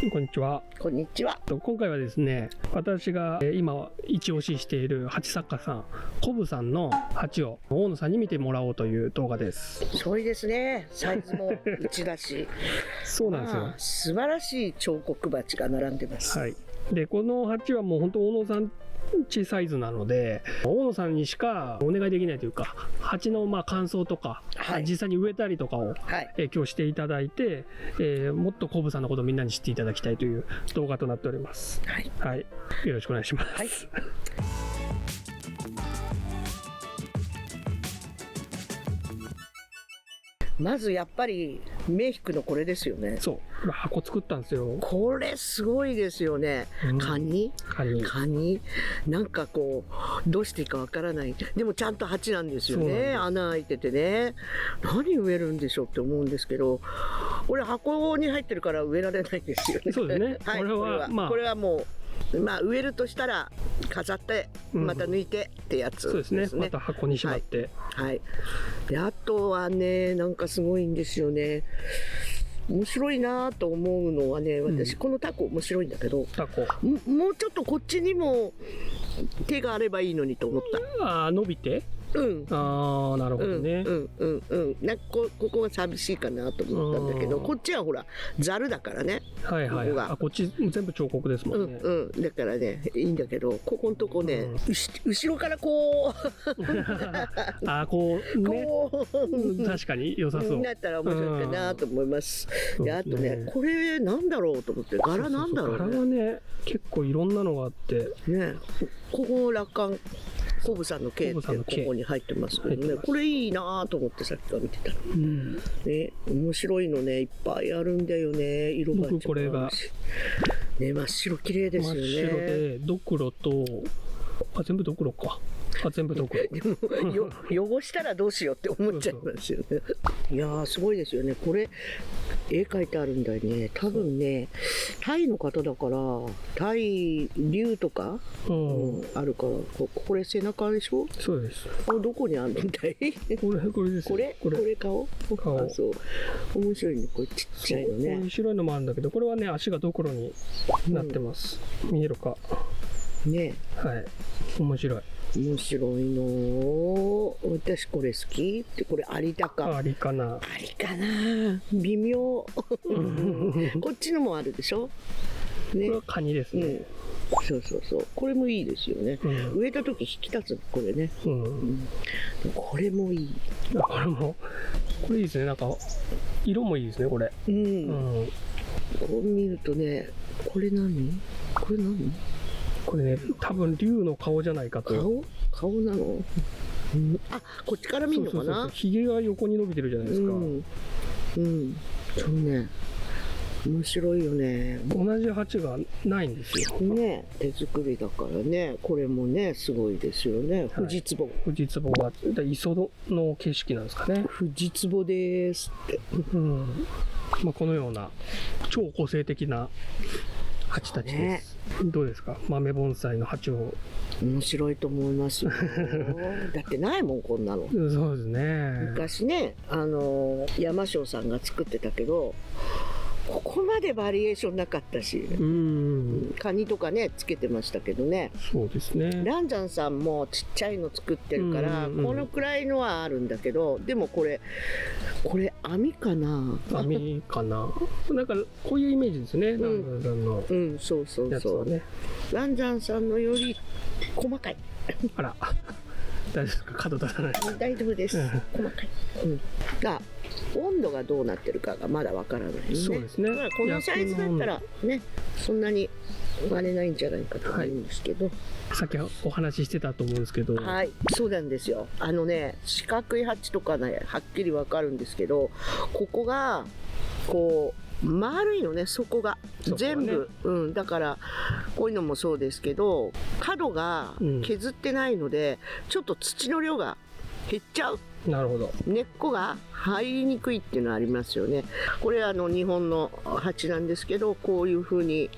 こんにちは。こんにちは。今回はですね、私が今一押ししている鉢作家さん、コブさんの鉢を大野さんに見てもらおうという動画です。すごいですね。サイズも内だし。そうなんですよ。素晴らしい彫刻鉢が並んでます。はい。で、この鉢はもう本当大野さんちサイズなので、大野さんにしかお願いできないというか、鉢の感想とか、はい、実際に植えたりとかを、今日していただいて、もっとコブさんのことをみんなに知っていただきたいという動画となっております。はい。はい、よろしくお願いします。はい。まずやっぱり目引くのこれですよね。そう、箱作ったんですよ。これすごいですよね。カニなんかこうどうしていいかわからない。でもちゃんと鉢なんですよね。穴開いててね。何植えるんでしょうって思うんですけど、これ箱に入ってるから植えられないですよね。そうですね。はい、これはもう。植えるとしたら飾ってまた抜いてってやつですね。そうですね。また箱にしまって。はい。であとはね、なんかすごいんですよね。面白いなと思うのはね、私このタコ面白いんだけど、もうちょっとこっちにも手があればいいのにと思った。伸びて。ああ、なるほどね。なんかここが寂しいかなと思ったんだけど、こっちはほらざるだからね。はいはい。こっち全部彫刻ですもんね。だからねいいんだけど、ここのとこね、後ろからこうこう確かに良さそう。だったら面白いかなと思います。であとね、これなんだろうと思って、柄なんだろうね。柄はね結構いろんなのがあってね、ここ落款コブさんのKってここに入ってますけどね、これいいなと思ってさっきから見てたの。ね、面白いのねいっぱいあるんだよね。色がこれがね、真っ白綺麗ですよね。真っ白でドクロと全部ドクロか。全部ドクロ。でも汚したらどうしようって思っちゃいますよね。いやーすごいですよね。これ絵描いてあるんだよね。多分ねタイの方だから、タイ竜とか、あるから。これ背中でしょ。そうです。どこにあるんだい。これです。これ顔。そう面白いね。これちっちゃいのね。こういう白いのもあるんだけど、これはね足がドクロになってます。見えるかね。はい、面白いの。私これ好き。でこれアリだか。アリかな。微妙。こっちのもあるでしょ。これはカニですね。そうこれもいいですよね。植えた時引き立つこれね。これもいい。これいいですね。なんか色もいいですねこれ。こう見るとね、これ何？これね、多分竜の顔じゃないかと。顔なの？こっちから見るのかな？ひげが横に伸びてるじゃないですか。そうね。面白いよね。同じ鉢がないんですよ。ね、手作りだからね。これもね、すごいですよね。フジツボが磯の景色なんですかね。フジツボですって。このような超個性的な鉢たちです。どうですか、豆盆栽の鉢を。面白いと思いますよ。だってないもんこんなの。そうですね。昔ね、山椒さんが作ってたけど、ここまでバリエーションなかったし、カニとかねつけてましたけどね。そうですね。ランジャンさんもちっちゃいの作ってるから、このくらいのはあるんだけど、でもこれ網かな。網かな。なんかこういうイメージですね。ランジャンさんの。そうね。ランジャンさんのより細かい。あら。大丈夫ですか？角立たない。大丈夫です。細かい。が温度がどうなってるかがまだわからないね。そうですね。このサイズだったらね、そんなに割れないんじゃないかと思うんですけど。さっきお話ししてたと思うんですけど。はい、そうなんですよ。四角い鉢とかね、はっきりわかるんですけど、ここがこう丸いのね、底が全部、だからこういうのもそうですけど、角が削ってないので、ちょっと土の量が減っちゃう。なるほど。根っこが入りにくいっていうのはありますよね。これ日本の鉢なんですけど、こういう風に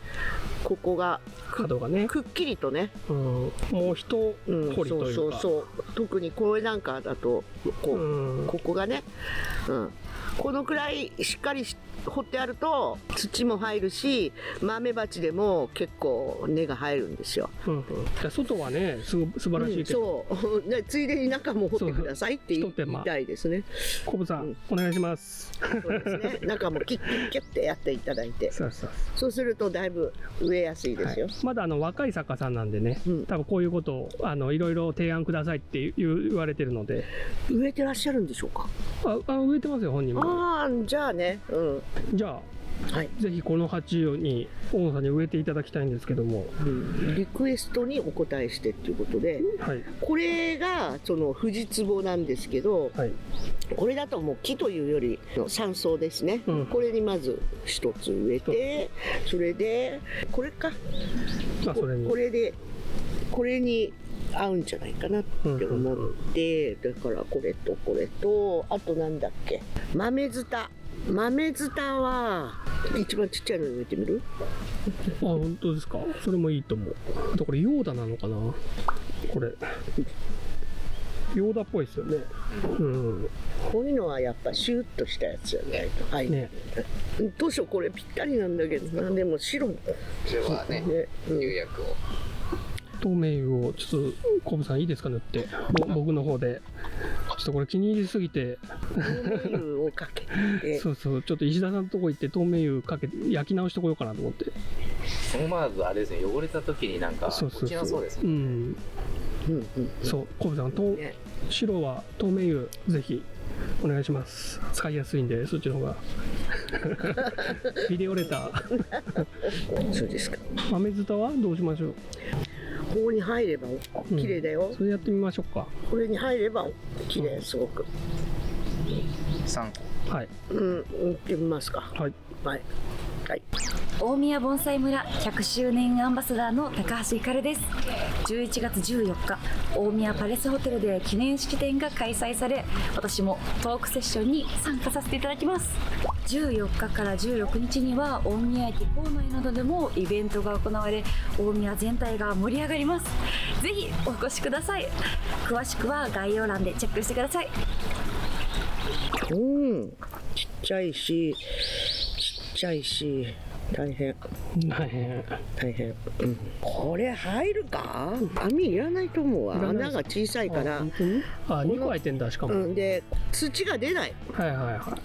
ここが角がねくっきりとね、もう一掘りというか、特にこれなんかだとここがね、このくらいしっかり掘ってあると土も入るし、豆鉢でも結構根が入るんですよ。うんうん、じゃあ外はね素晴らしいけど、そうでついでに中も掘ってくださいって言いたいですね。コブさん、お願いします。そうですね、中もキュッキュッキュッってやっていただいて、そうするとだいぶ植えやすいですよ。まだ若い作家さんなんでね、多分こういうことをいろいろ提案くださいって言われてるので。植えてらっしゃるんでしょうか？植えてますよ、本人も。じゃあね、じゃあ、ぜひこの鉢に大野さんに植えていただきたいんですけども、リクエストにお答えしてっていうことで、これがそのフジツボなんですけど、これだともう木というよりの山草ですね、これにまず一つ植えて、それでこれか、これに合うんじゃないかなって思って、だからこれとこれと、あとなんだっけ、豆ツタは一番ちっちゃいのに植えてみる？本当ですか？それもいいと思う。あとこれヨーダなのかな、これヨーダっぽいですよね。こういうのはやっぱシュッとしたやつじゃないと。はいね。当初これぴったりなんだけどな、でも白の。ではね、釉薬を。透明油をちょっとコブさんいいですか、塗って僕の方で。ちょっとこれ気に入りすぎて透明油をかけてそうそう、ちょっと石田さんのとこ行って透明油かけて焼き直してこようかなと思って。思わずあれですね、汚れた時になんか落ちなそうですね。そうコブさん白は透明油ぜひお願いします。使いやすいんで、そっちの方がビデオレターそうですか。豆ツタはどうしましょう？ここに入れば綺麗だよ、それやってみましょうか。これに入れば綺麗、すごく。3個、はい、行ってみますか。はい大宮盆栽村100周年アンバサダーの高橋ひかるです。11月14日大宮パレスホテルで記念式典が開催され、私もトークセッションに参加させていただきます。14日から16日には大宮駅構内などでもイベントが行われ、大宮全体が盛り上がります。ぜひお越しください。詳しくは概要欄でチェックしてください。ちっちゃいし大変、これ入るか？網いらないと思うわ。穴が小さいから。2個開いてんだ。しかもで土が出ない。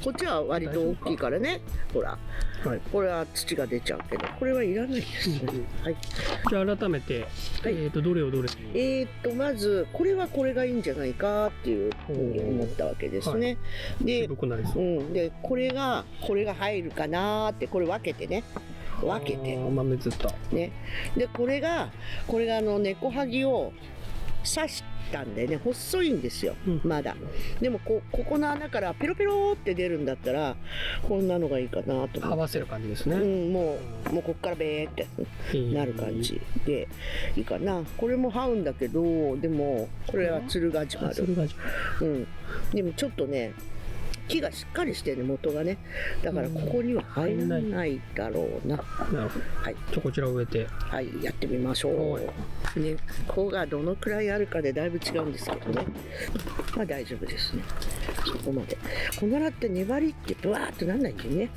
こっちは割と大きいからね、ほら、これは土が出ちゃうけど、これはいらないですね。じゃあ改めてどれをどれに、まずこれはこれがいいんじゃないかっていうふうに思ったわけですね。でこれが入るかなって、これ分けて豆ツタね。でこれが猫はぎを刺したんでね、細いんですよ、まだ。でもここの穴からペロペロって出るんだったらこんなのがいいかなと思って。合わせる感じですね。もうこっからベーってなる感じでいいかな。これも這うんだけど、でもこれは鶴ヶ島でもちょっとね木がしっかりしてる、元がね。だからここには入らないだろうな。なるほど。こちらを植えてやってみましょう。根っこがどのくらいあるかでだいぶ違うんですけどね、まあ大丈夫ですね、そこまで。コナラって粘りってブワーっとなんないんだよね。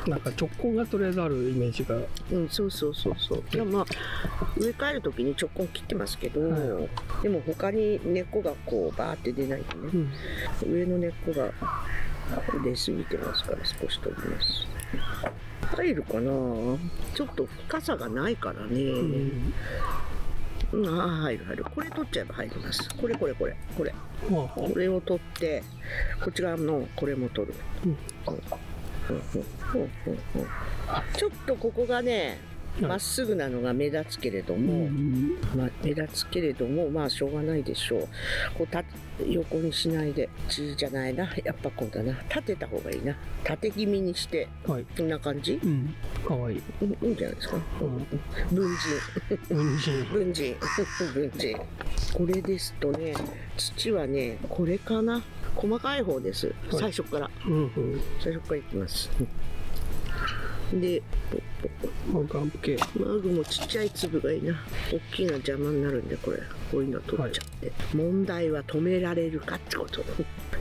なんか直根がとりあえずあるイメージが。そうでもまあ植え替える時に直根切ってますけど、でも他に根っこがこうバーって出ないとね、上の根っこが出過ぎてますから少し取ります。入るかな、ちょっと深さがないからね。入る。これ取っちゃえば入ります。これを取って、こっち側のこれも取る。ちょっとここがねまっすぐなのが目立つけれども、まあしょうがないでしょう。こう横にしないで、じゃないな、やっぱこうだな、立てた方がいいな。縦気味にして、こんな感じ。かわいい。いいんじゃないですか。文人。これですとね、土はね、これかな。細かい方です。最初から。いきます。でマグアンプ系。マグもちっちゃい粒がいいな。大きいの邪魔になるんで、これこういうの取っちゃって、問題は止められるかってこと。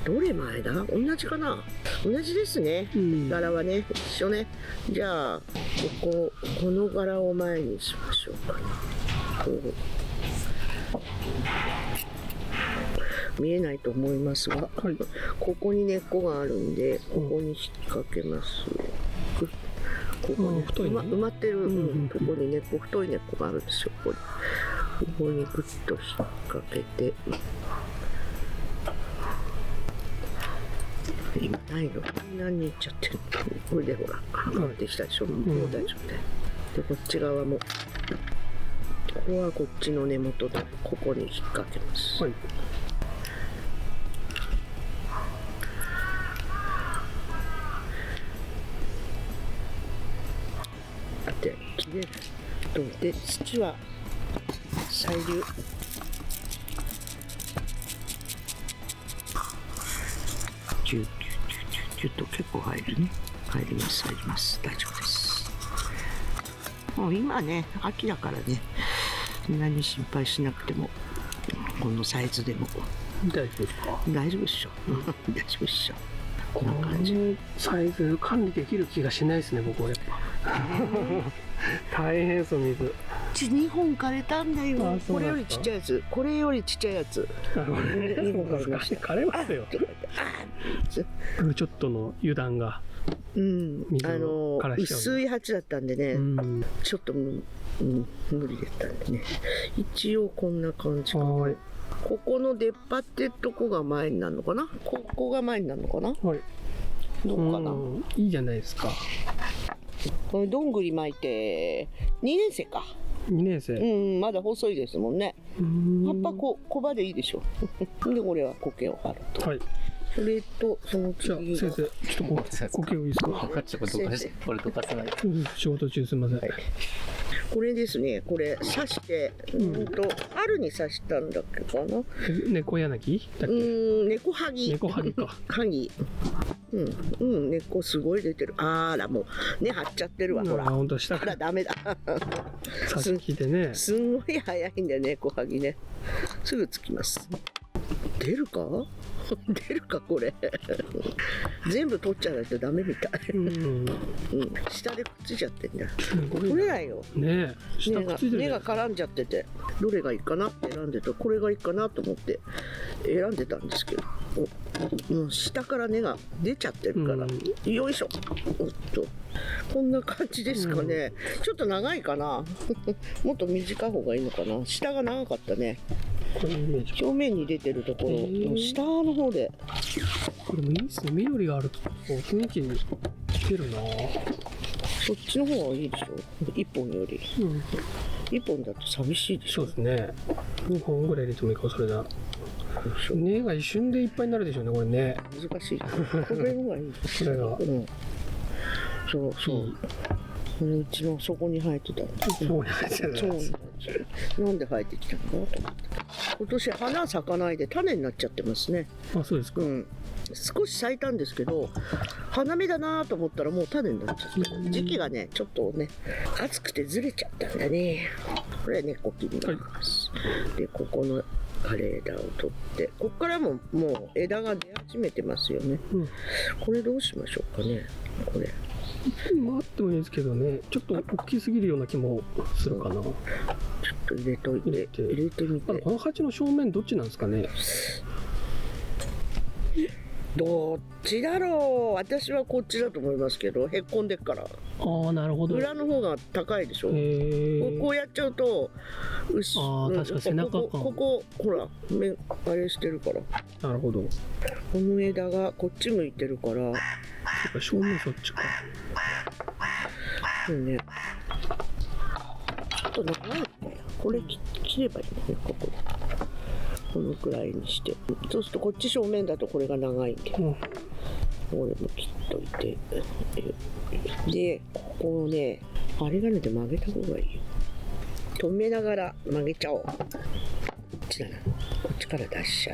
どれ前だ？同じかな？同じですね、柄はね、一緒ね。じゃあこの柄を前にしましょうかね。見えないと思いますが、ここに根っこがあるんで、ここに引っ掛けます。ここに埋まってる、ここに根っこ、太い根っこがあるんですよ。ここにグッと引っ掛けて、今ないの何にいっちゃってる。これでほらできたでしょ。もう大丈夫で。でこっち側も、ここはこっちの根元でここに引っ掛けます。で切れると。で土は細粒。キュッと結構入るね。入ります。大丈夫です。もう今ね、秋だからね、そんなに心配しなくても、このサイズでも大丈夫ですか？大丈夫っしょ。大丈夫っしょ。こんな感じ。サイズ管理できる気がしないですね、僕はやっぱ。大変そう、水。2本枯れたんだよ。これよりちっちゃいやつ。これよりちっちゃいやつ。2本枯れました。枯れますよ。ブルーチョットの油断が。薄い鉢だったんでね、ちょっと無理だったんでね。一応こんな感じかな。ここの出っ張ってとこが前になるのかな。ここが前になるのかな。どうかな。いいじゃないですか。これどんぐり巻いて2年生か。2年生。まだ細いですもんね。葉っぱ小葉でいいでしょ。でこれは苔を張ると。それとその次。じゃあ先生、ちょっと苔をいいですか。これどかせない。仕事中すみません。これですね。これ刺して、春に刺したんだっけかな。猫柳だっけ。猫はぎ。猫はぎか。はぎ。根っこすごい出てる。あらもう根張っちゃってるわ。ほら。本当下から。ダメだ。刺しでね。すんごい早いんだよね、猫はぎね。すぐつきます。出るかこれ。全部取っちゃないとダメみたい。下でくっついちゃってんだ。取れないよ。ねえ。根が絡んじゃってて、どれがいいかなって選んでた。これがいいかなと思って選んでたんですけど、もう下から根が出ちゃってるから。よいしょ。こんな感じですかね。ちょっと長いかな。もっと短い方がいいのかな。下が長かったね。表面に出てるところ、下の方で。これもいいですね。緑があると雰囲気に出るな。そっちの方がいいでしょ。1本より。1本だと寂しいでしょ。そうですね。2本ぐらい入れてもいいか、それだ。根が一瞬でいっぱいになるでしょうね、これね。難しい。これの方がいい。これが。そう。これうちのそこに生えてたんです。そうなんですよね。なんで生えてきたのかなと思って。今年花咲かないで種になっちゃってますね。あ、そうですか。少し咲いたんですけど、花芽だなと思ったらもう種になっちゃって、時期がねちょっとね暑くてずれちゃったんだね。これ根っこ切ります。でここの枯れ枝を取って、ここからももう枝が出始めてますよね。これどうしましょうかね。これあってもいいですけどね、ちょっと大きすぎるような気もするかな。ちょっと入れといて、入れてみて。この鉢の正面どっちなんですかね。どっちだろう。私はこっちだと思いますけど、へっこんでっから。ああ、なるほど。裏の方が高いでしょ。こうやっちゃうと、確か背中か。ここほらあれしてるから。なるほど。この枝がこっち向いてるから。正面そっちか。そうね。ちょっと長いね。これ切ればいいね。このくらいにして。そうするとこっち正面だとこれが長いんで。これも切っといて。でここをね、針金で曲げた方がいいよ。止めながら曲げちゃおう。こっちだな。こっちから出しちゃ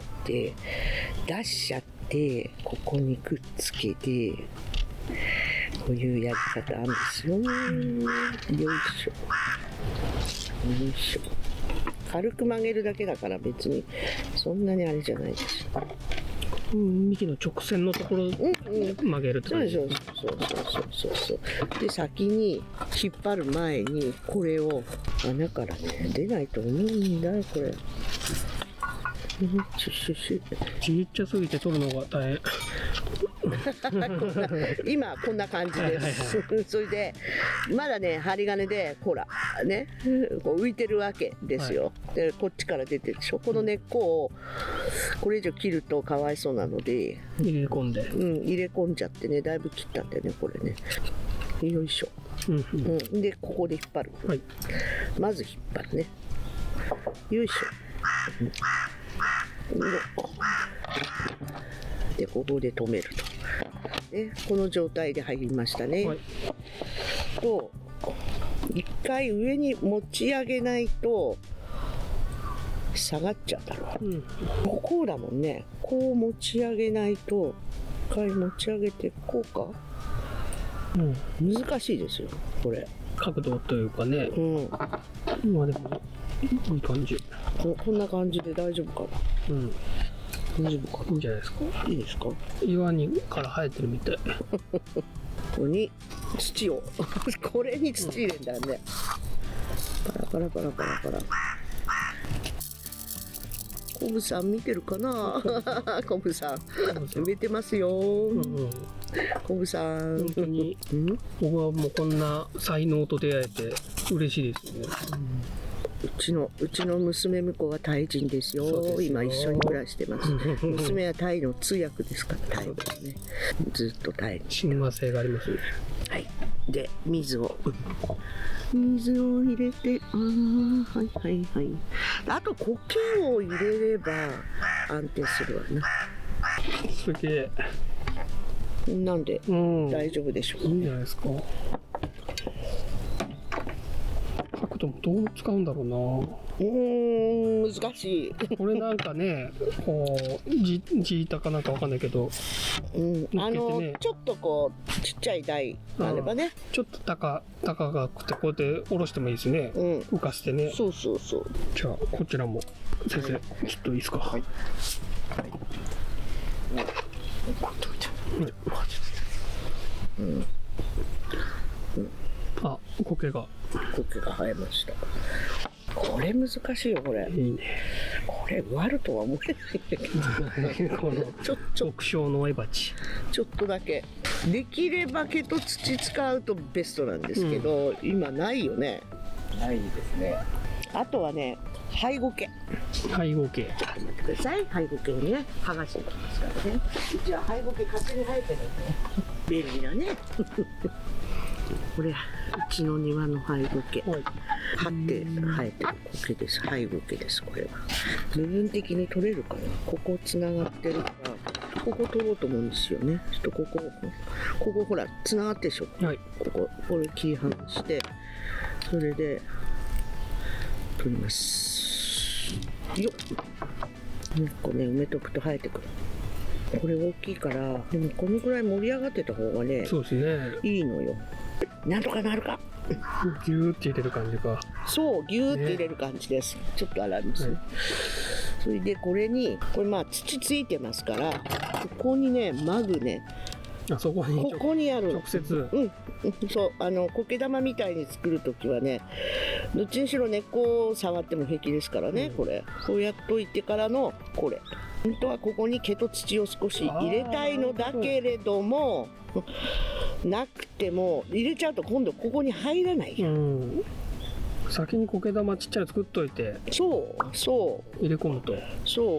ってここにくっつけて、ういうやり方あるんですよ。よいしょよいしょ。軽く曲げるだけだから別にそんなにあれじゃないですよ。幹の直線のところ曲げるって感じ。そうで先に引っ張る前にこれを穴からね出ないと思うんだこれ。ちっちゃすぎて取るのが大変。今こんな感じです。それでまだね針金でほらねこう浮いてるわけですよ。でこっちから出てるでしょ。この根っこをこれ以上切るとかわいそうなので入れ込んで、入れ込んじゃってねだいぶ切ったんでねこれね。よいしょ。でここで引っ張る。まず引っ張るね。よいしょ。でここで止めると。でこの状態で入りましたね。と一回上に持ち上げないと下がっちゃうだろう。こうだもんね。こう持ち上げないと一回持ち上げてこうか。難しいですよこれ。角度というかね。まあでもいい感じ。こんな感じで大丈夫かな。大丈夫かな。いいんじゃないですか。いいですか。岩にから生えてるみたい。ここに土をこれに土入れんだね。パラパラパラパラ。コブさん見てるかな。コブさん見てますよ。コブさん本当に僕はもうこんな才能と出会えて嬉しいですよね。うちの娘婿はタイ人ですよ。今一緒に暮らしてます。娘はタイの通訳ですからタイですね。ずっとタイに。親和性がありますね。はい。で水を入れて、あと苔を入れれば安定するわな。すげえ。なんで大丈夫でしょうか。いいんじゃないですか。角度もどう使うんだろうな。難しい。これなんかね、こう地板かなんかわかんないけど、ちょっとこうちっちゃい台あればね、ちょっと高くてこうやって下ろしてもいいですね。浮かしてね。そう。じゃあこちらも先生ちょっといいですか。はい。あ、苔が生えました。これ難しいよこれ。いいね。これ割るとは思えないんだけど。この極小のエバチ。ちょっとだけ。できれば毛と土使うとベストなんですけど、今ないよね。ないですね。あとはね、ハイゴケ。ハイゴケ。待ってください。ハイゴケをね、剥がしていきますからね。じゃあハイゴケ勝手に生えてるんで、便利だね。これうちの庭のハイゴケ。張って生えてる苔です。ハイゴケです。これは部分的に取れるかな。ここつながってるからここ取ろうと思うんですよね。ちょっとここほらつながってるでしょ。これ切り離してそれで取ります。よっ。1個ね埋めとくと生えてくる。これ大きいからでもこのぐらい盛り上がってた方がね、そうですね、いいのよ。なんとかなるか。ギューって入れる感じか。そうギューって入れる感じです、ちょっと洗いますね、それでこれまあ土ついてますからここにねマグね、そこにある直接そう苔玉みたいに作るときはねどっちにしろ根っこを触っても平気ですからね、こうやっといてからのこれ本当はここに毛と土を少し入れたいのだけれどもなくても入れちゃうと今度ここに入らない、先に苔玉ちっちゃいの作っといてそう入れ込むと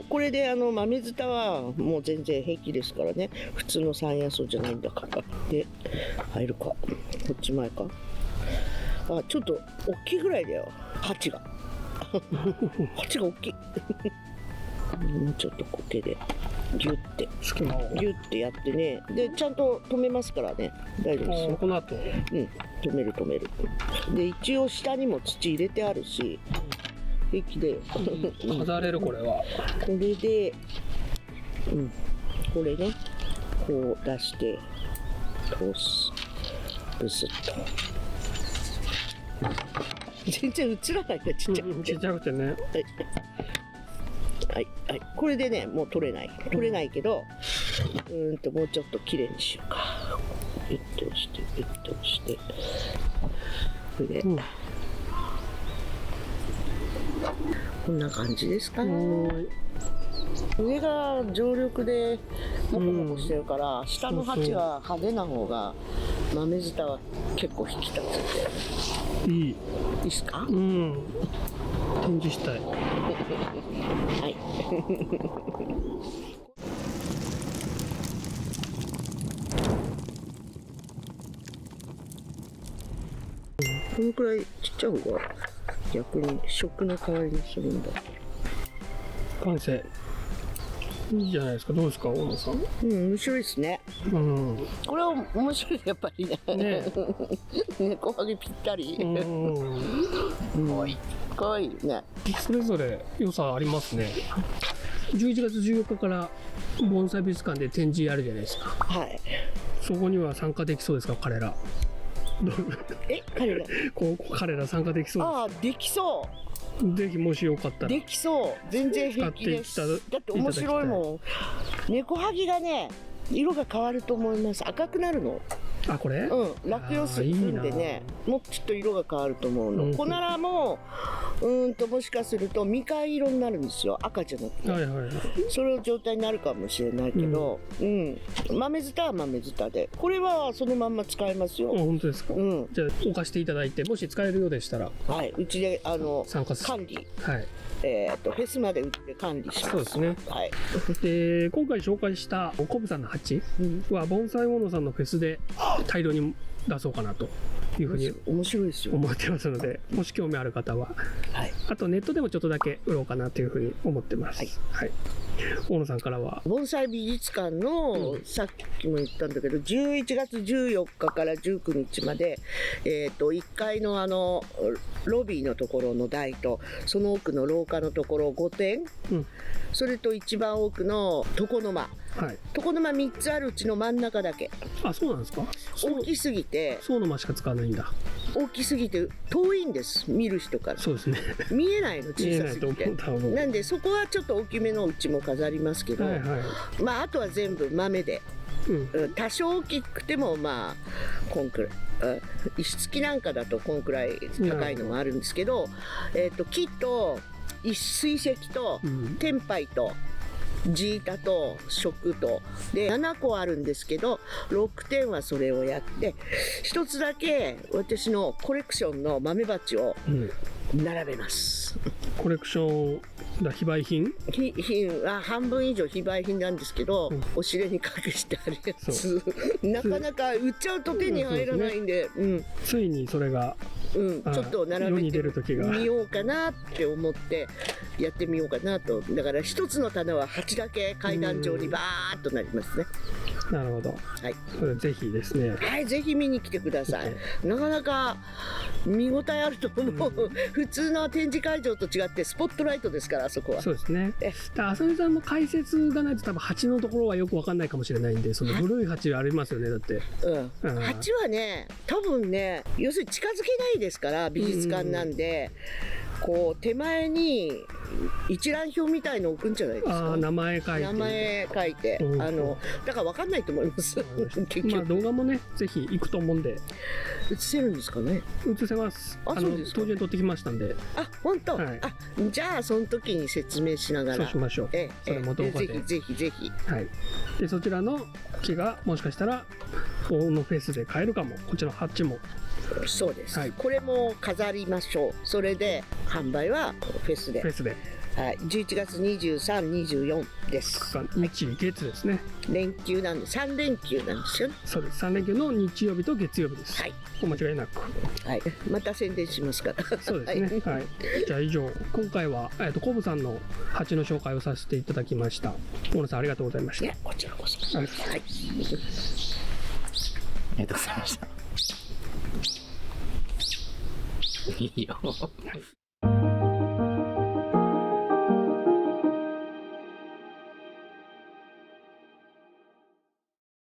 これで豆ズタはもう全然平気ですからね。普通の山野草じゃないんだからで入るかこっち前かちょっと大きいぐらいだよ鉢が鉢が大きいもうちょっと苔でギュッてやってねでちゃんと止めますからね大丈夫ですよ。この後止めるで一応下にも土入れてあるし平気で飾れる。これはこれでこれねこう出して通すブスッと。全然映らないね、ちっちゃくて。ちっちゃくてね。はいはい、これでね、もう取れないけど、もうちょっと綺麗にしようか。グッと押してグッと押して、これで、こんな感じですかね。上が常緑でモコモコしてるから、下の鉢が派手な方が豆ズタは結構引き立つんで。いいですか？展示したい。はい。このくらいちっちゃい方が逆に食の代わりにするんだ。完成。いいじゃないですか。どうですか、大野さん。面白いですね。これは面白い、やっぱりね。猫ハゲぴったり。可愛い。可愛いね。それぞれ良さありますね。11月14日から盆栽美術館で展示あるじゃないですか。はい。そこには参加できそうですか、彼ら。彼ら参加できそうですか。ああ、できそう。ぜひもしよかったらできそう。全然平気です。だって面白いもん。猫ハギがね、色が変わると思います。赤くなるの。あ、これ？落葉するんでね、もうちょっと色が変わると思うの。コナラももしかするとみかん色になるんですよ。赤じゃなくて。それの状態になるかもしれないけど、豆ズタは豆ズタで、これはそのまんま使えますよ。本当ですか？じゃあ置かしていただいて、もし使えるようでしたら、はい、うちで参加管理。はい。フェスまで売って管理します。そうですね。はい。で、今回紹介したコブさんの鉢は盆栽モノさんのフェスで大量に出そうかなというふうに面白いですよ。思ってますので、もし興味ある方は、あとネットでもちょっとだけ売ろうかなというふうに思ってます。はい。大野さんからは盆栽美術館の、さっきも言ったんだけど、11月14日から19日まで、1階のロビーのところの台と、その奥の廊下のところ5点、それと一番奥の床の間、床の間3つあるうちの真ん中だけ。あ、そうなんですか？大きすぎて、そうの間しか使わないんだ。大きすぎて遠いんです、見る人から。そうですね。見えないの、小さすぎて。なんでそこはちょっと大きめのうちも飾りますけど、まああとは全部豆で、多少大きくてもまあこんくらい、石付きなんかだとこんくらい高いのもあるんですけど、木と水石と天灰と地板と食とで7個あるんですけど、6点はそれをやって、1つだけ私のコレクションの豆鉢を並べます。コレクションだ、非売品は半分以上非売品なんですけど、お尻に隠してあるやつなかなか売っちゃうと手に入らないんで、ついにそれがちょっと並べてみようかなって思ってやってみようかなと。だから一つの棚は鉢だけ階段状にバーっとなりますね。なるほど。はい。それぜひですね。はい、ぜひ見に来てください。なかなか見応えあると思う。普通の展示会場と違ってスポットライトですから、あそこは。そうですね。浅見さんも解説がないと多分鉢のところはよくわかんないかもしれないんで、その古い鉢ありますよね、だって。鉢はね、多分ね、要するに近づけないですから、美術館なんで。こう手前に一覧表みたいの置くんじゃないですか。名前書いて、だから分かんないと思います。結局動画もね、ぜひ行くと思うんで。映せるんですかね。映せます。当然撮ってきましたんで。あ、本当。じゃあその時に説明しながら。そうしましょう。それも動画で。ぜひ。はい。でそちらの木がもしかしたら大野フェスで買えるかも。こちらのハッチも。そうです、これも飾りましょう。それで販売はフェスで、はい、11月23、24です。日月ですね。連休なんで3連休なんですよね。そうです。3連休の日曜日と月曜日です。はい。お間違いなく。はい。また宣伝しますから。そうですね。はい。じゃあ以上、今回はコブさんの鉢の紹介をさせていただきました。大野さんありがとうございました。いや、こちらこそ。はい。ありがとうございました。いいよ。はい。